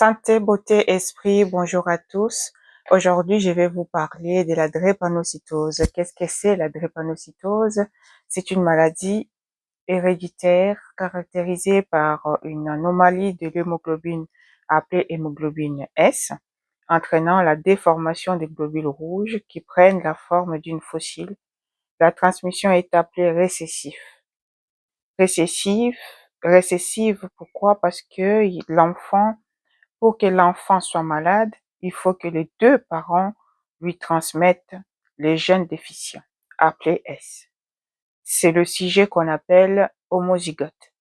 Santé, beauté, esprit, bonjour à tous. Aujourd'hui, je vais vous parler de la drépanocytose. Qu'est-ce que c'est la drépanocytose? C'est une maladie héréditaire caractérisée par une anomalie de l'hémoglobine appelée hémoglobine S, entraînant la déformation des globules rouges qui prennent la forme d'une fossile. La transmission est appelée récessive. Récessive, pourquoi? Parce que pour que l'enfant soit malade, il faut que les deux parents lui transmettent les gènes déficients, appelés S. C'est le sujet qu'on appelle homozygote.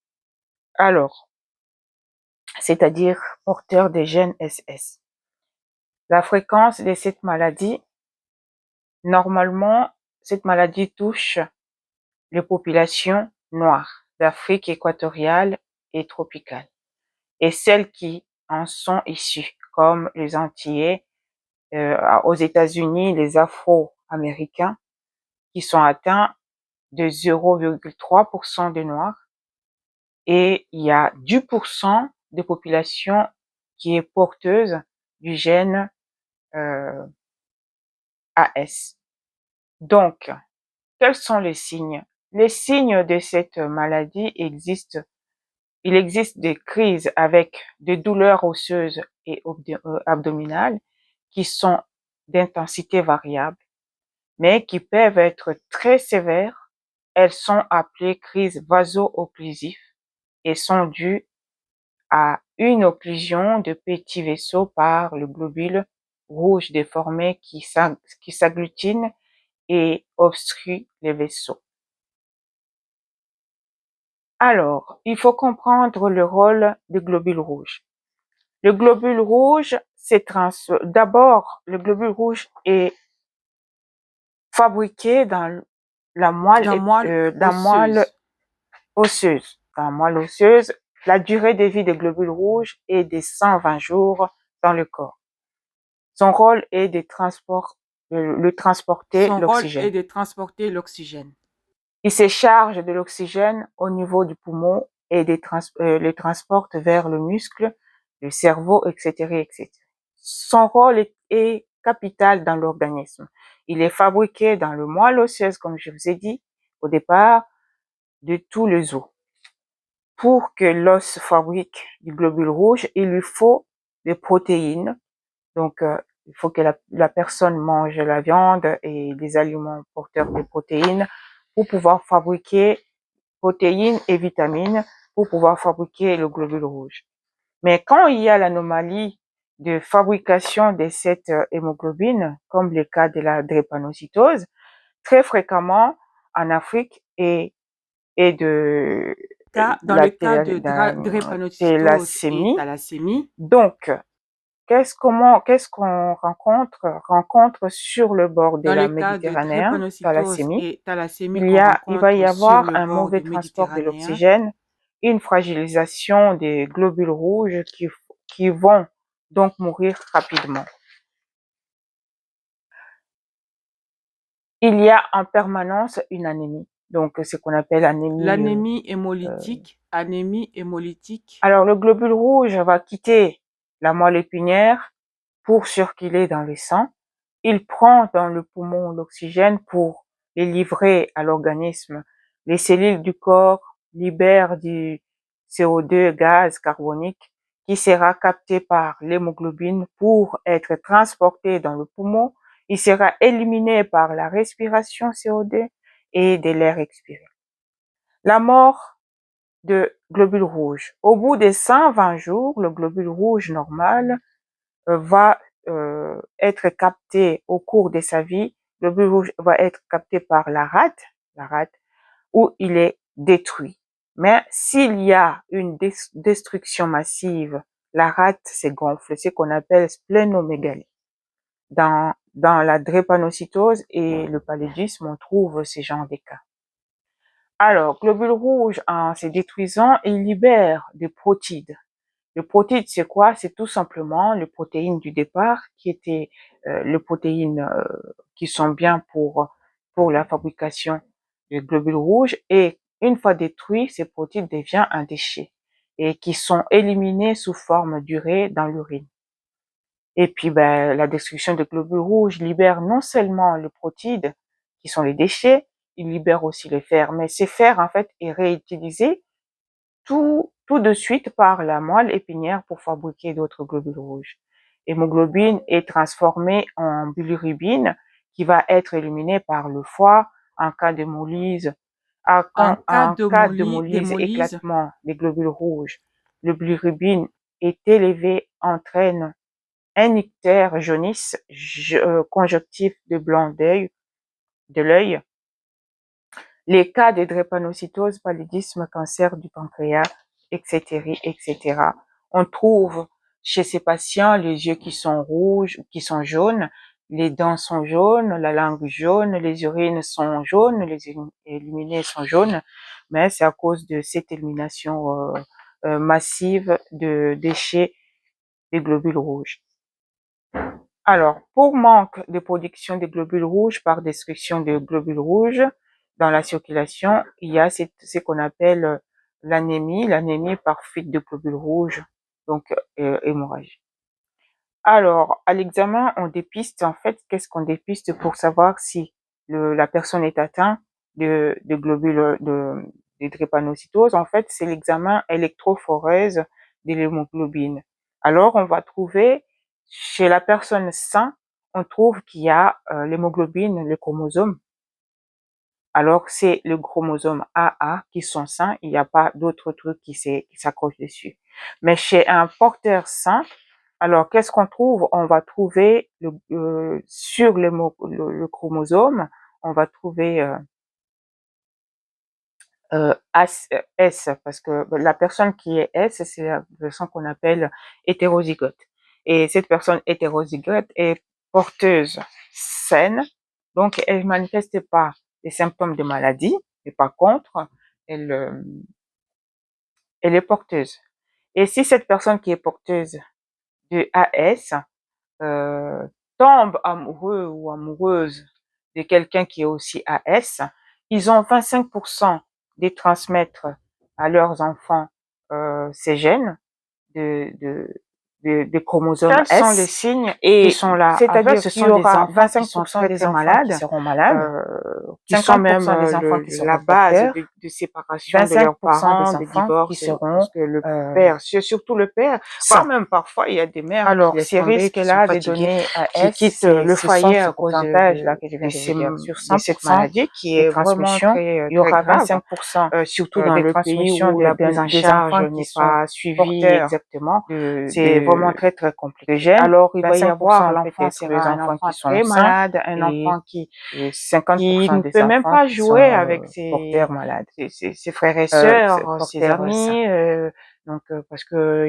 Alors, c'est-à-dire porteur des gènes SS. La fréquence de cette maladie, normalement, cette maladie touche les populations noires d'Afrique équatoriale et tropicale, et celles qui en sont issues, comme les Antillais, aux États-Unis, les Afro-Américains, qui sont atteints de 0,3% de Noirs, et il y a 10% de population qui est porteuse du gène AS. Donc, quels sont les signes? Les signes de cette maladie existent. Il existe des crises avec des douleurs osseuses et abdominales qui sont d'intensité variable, mais qui peuvent être très sévères. Elles sont appelées crises vaso-occlusives et sont dues à une occlusion de petits vaisseaux par le globule rouge déformé qui s'agglutine et obstrue les vaisseaux. Alors, il faut comprendre le rôle du globule rouge. Le globule rouge, d'abord, le globule rouge est fabriqué dans la moelle osseuse. Dans la moelle osseuse, la durée de vie des globules rouges est de 120 jours dans le corps. Son rôle est de transporter l'oxygène. Il se charge de l'oxygène au niveau du poumon et le transporte vers le muscle, le cerveau, etc., etc. Son rôle est capital dans l'organisme. Il est fabriqué dans le moelle osseuse, comme je vous ai dit au départ, de tous les os. Pour que l'os fabrique du globule rouge, il lui faut des protéines. Donc, il faut que la personne mange la viande et des aliments porteurs de protéines pour pouvoir fabriquer protéines et vitamines pour pouvoir fabriquer le globule rouge. Mais quand il y a l'anomalie de fabrication de cette hémoglobine, comme le cas de la drépanocytose, très fréquemment en Afrique et dans le cas de drépanocytose et thalassémie. Donc, qu'est-ce qu'on rencontre sur le bord de la Méditerranée, thalassémie. Il va y avoir un mauvais transport de l'oxygène, une fragilisation des globules rouges qui vont donc mourir rapidement. Il y a en permanence une anémie, donc ce qu'on appelle l'anémie hémolytique. Anémie hémolytique. Alors le globule rouge va quitter la moelle épinière pour circuler dans le sang. Il prend dans le poumon l'oxygène pour les livrer à l'organisme. Les cellules du corps libèrent du CO2, gaz carbonique, qui sera capté par l'hémoglobine pour être transporté dans le poumon. Il sera éliminé par la respiration CO2 et de l'air expiré. La mort de globules rouges. Au bout de 120 jours, le globule rouge normal va être capté au cours de sa vie. Le globule rouge va être capté par la rate, où il est détruit. Mais s'il y a une destruction massive, la rate se gonfle, ce qu'on appelle splénomégalie. Dans la drépanocytose et le paludisme, on trouve ce genre de cas. Alors, globule rouge, en se détruisant, il libère des protides. Le protide, c'est quoi? C'est tout simplement les protéines du départ qui étaient les protéines qui sont bien pour la fabrication du globule rouge. Et une fois détruit, ces protéines deviennent un déchet. et qui sont éliminés sous forme d'urée dans l'urine. Et puis, la destruction des globules rouges libère non seulement les protides, qui sont les déchets, il libère aussi les fers. Mais ces fers, en fait, est réutilisé tout de suite par la moelle épinière pour fabriquer d'autres globules rouges. L'hémoglobine est transformée en bilirubine qui va être éliminée par le foie en cas d'hémolyse. En cas d'hémolyse, éclatement des globules rouges, le bilirubine est élevé, entraîne un ictère, jaunisse, conjonctif de blanc de l'œil. Les cas de drépanocytose, paludisme, cancer du pancréas, etc., etc. On trouve chez ces patients les yeux qui sont rouges, qui sont jaunes, les dents sont jaunes, la langue jaune, les urines sont jaunes, les éliminés sont jaunes, mais c'est à cause de cette élimination massive de déchets des globules rouges. Alors, pour manque de production des globules rouges par destruction des globules rouges dans la circulation, il y a ce qu'on appelle l'anémie par fuite de globules rouges, donc hémorragie. Alors, à l'examen, on dépiste, en fait, qu'est-ce qu'on dépiste pour savoir si la personne est atteinte de globules, de drépanocytose? En fait, c'est l'examen électrophorèse de l'hémoglobine. Alors, on va trouver, chez la personne saine, on trouve qu'il y a l'hémoglobine, le chromosome. Alors, c'est le chromosome AA qui sont sains, il n'y a pas d'autres trucs qui s'accrochent dessus. Mais chez un porteur sain, alors qu'est-ce qu'on trouve? On va trouver sur le chromosome, on va trouver S, parce que la personne qui est S, c'est la personne qu'on appelle hétérozygote. Et cette personne hétérozygote est porteuse saine, donc elle ne manifeste pas les symptômes de maladie, mais par contre, elle est porteuse. Et si cette personne qui est porteuse de AS tombe amoureux ou amoureuse de quelqu'un qui est aussi AS, ils ont 25% de transmettre à leurs enfants ces gènes de chromosomes S. Quels sont les signes qui sont là? C'est-à-dire ce sont des enfants qui sont très malades, qui seront malades, qui sont même des enfants qui seront la base de séparation de leurs parents, de divorce, qui seront parce que le père, surtout le père, voire même parfois il y a des mères alors ces risques-là de donner à S, qui quittent le foyer à cause de là que je viens de vous dire sur 100% de cette maladie qui est vraiment très, il y aura 25% surtout dans le pays où la prise en charge n'est pas suivie exactement. C'est vraiment très très compliqué. Alors il va y avoir l'enfant sera un enfant qui sont très malade, un enfant qui 50% ne peut même pas jouer avec ses frères et sœurs, ses amis, donc parce que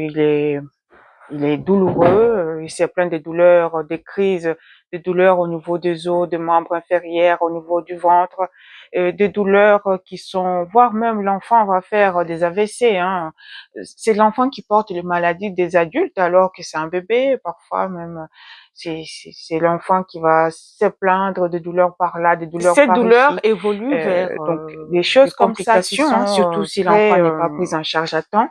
il est douloureux, il se plaint des douleurs, des crises de douleurs au niveau des os, des membres inférieurs, au niveau du ventre, des douleurs qui sont, voire même l'enfant va faire des AVC, hein. C'est l'enfant qui porte les maladies des adultes alors que c'est un bébé, parfois même c'est l'enfant qui va se plaindre de douleurs par là, des douleurs par ici. Cette douleur évolue vers donc des choses comme complications, hein, surtout si l'enfant n'est pas pris en charge à temps.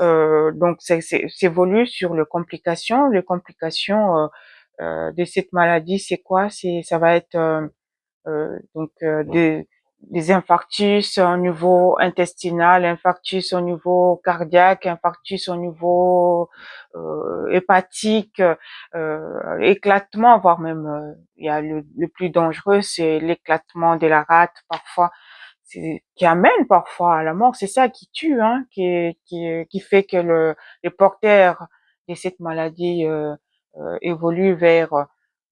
Donc c'est évolue sur les complications. Les complications de cette maladie, c'est quoi? Ça va être donc des infarctus au niveau intestinal, infarctus au niveau cardiaque, infarctus au niveau hépatique, éclatement, voire même il y a le plus dangereux, c'est l'éclatement de la rate parfois, qui amène parfois à la mort. C'est ça qui tue, hein, qui fait que les porteurs de cette maladie évoluent vers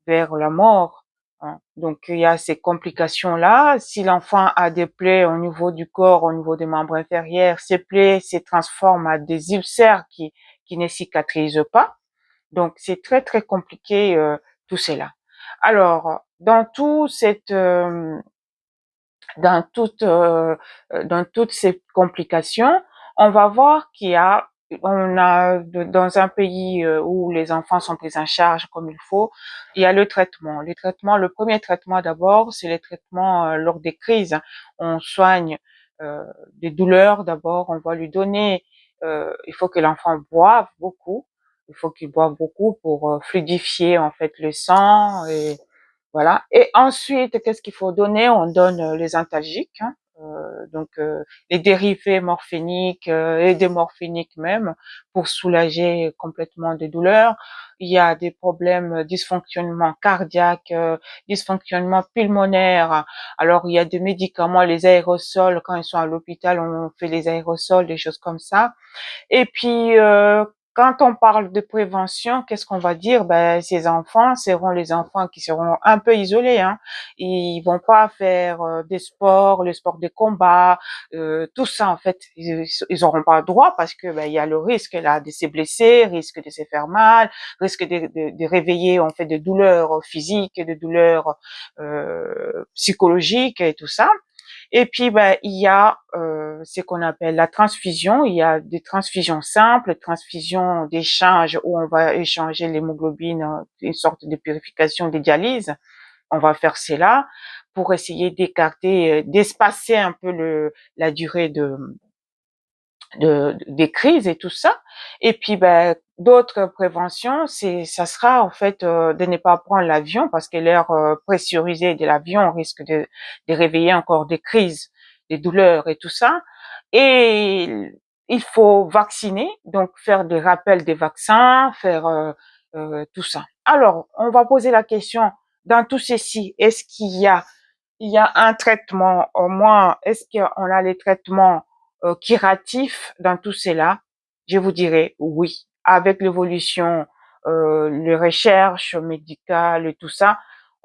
la mort. Hein. Donc il y a ces complications-là. Si l'enfant a des plaies au niveau du corps, au niveau des membres inférieurs, ces plaies se transforment en des ulcères qui ne cicatrisent pas. Donc c'est très très compliqué tout cela. Alors dans toutes ces complications, on va voir dans un pays où les enfants sont pris en charge comme il faut, il y a le traitement. Le premier traitement d'abord, c'est le traitement lors des crises. On soigne des douleurs d'abord, on va lui donner il faut que l'enfant boive beaucoup. Il faut qu'il boive beaucoup pour fluidifier en fait le sang et voilà. Et ensuite, qu'est-ce qu'il faut donner? On donne les antalgiques, hein, les dérivés morphiniques et des morphiniques même pour soulager complètement des douleurs. Il y a des problèmes dysfonctionnement cardiaque, dysfonctionnement pulmonaire. Alors il y a des médicaments, les aérosols. Quand ils sont à l'hôpital, on fait les aérosols, des choses comme ça. Et puis, quand on parle de prévention, qu'est-ce qu'on va dire? Ben, ces enfants seront les enfants qui seront un peu isolés, hein. Ils vont pas faire des sports, le sport de combat, tout ça en fait. Ils auront pas le droit parce que ben, il y a le risque là de se blesser, risque de se faire mal, risque de réveiller en fait de douleurs physiques, de douleurs psychologiques et tout ça. Et puis, ben, il y a ce qu'on appelle la transfusion. Il y a des transfusions simples, transfusions d'échange où on va échanger l'hémoglobine, une sorte de purification des dialyses. On va faire cela pour essayer d'écarter, d'espacer un peu la durée des crises et tout ça. Et puis, ben, d'autres préventions, ça sera en fait de ne pas prendre l'avion parce que l'air pressurisé de l'avion risque de réveiller encore des crises, des douleurs et tout ça. Et il faut vacciner, donc faire des rappels des vaccins, faire tout ça. Alors, on va poser la question dans tout ceci, est-ce il y a un traitement, au moins, est-ce qu'on a les traitements curatifs dans tout cela? Je vous dirais oui. Avec l'évolution, les recherches médicales et tout ça,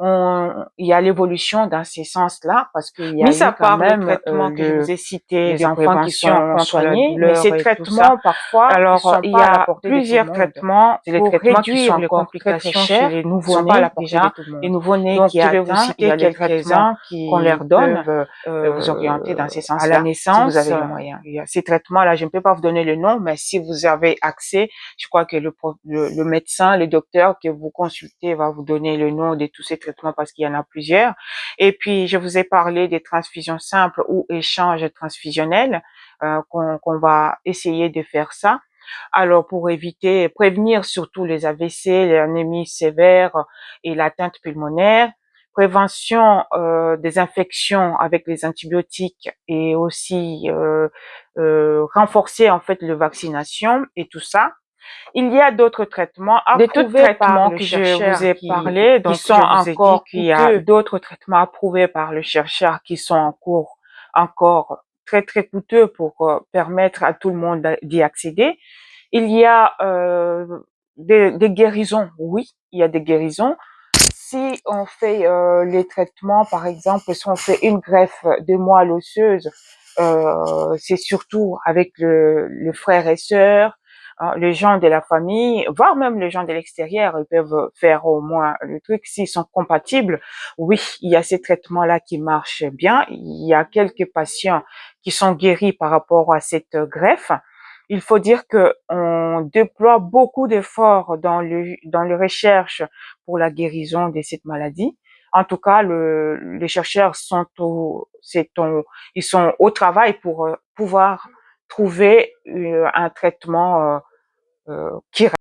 il y a l'évolution dans ces sens-là parce qu'il y a Mis à eu quand part le même traitement que je vous ai cité, les de enfants qui prévention sont contre la soignés, mais douleur ces et tout ça, traitements, parfois, ils alors sont il y pas à la a portée de tout le plusieurs monde. traitements C'est les pour traitements qui sont réduire les encore très très complications chez chers, les ils sont pas à la nouveau-nés portée de déjà. tout le Les monde. nouveau-nés Donc, qui je vais vous atteignent, il y citer a les quelques-uns traitements qu'on leur qui donne peuvent vous orienter dans ces à la sens-là, si vous naissance. avez les moyens. Il y a ces traitements-là, je ne peux pas vous donner le nom, mais si vous avez accès, je crois que le médecin, le docteur que vous consultez va vous donner le nom de tous ces traitements parce qu'il y en a plusieurs. Et puis, je vous ai parlé des transfusions simples ou échanges transfusionnels, qu'on va essayer de faire ça. Alors, pour prévenir surtout les AVC, les anémies sévères et l'atteinte pulmonaire, prévention des infections avec les antibiotiques et aussi renforcer en fait la vaccination et tout ça. Il y a d'autres traitements Des taux de approuvés par traitement le que je vous chercheur ai parlé, qui donc sont je vous ai dit encore qu'il y a coûteux. D'autres traitements approuvés par le chercheur qui sont en cours encore très très coûteux pour permettre à tout le monde d'y accéder. Il y a des guérisons, oui, il y a des guérisons. Si on fait les traitements, par exemple, si on fait une greffe de moelle osseuse, c'est surtout avec le frère et sœur, hein, les gens de la famille, voire même les gens de l'extérieur, ils peuvent faire au moins le truc s'ils sont compatibles. Oui, il y a ces traitements-là qui marchent bien. Il y a quelques patients qui sont guéris par rapport à cette greffe. Il faut dire que on déploie beaucoup d'efforts dans les recherches pour la guérison de cette maladie. En tout cas, les chercheurs ils sont au travail pour pouvoir trouver un traitement qui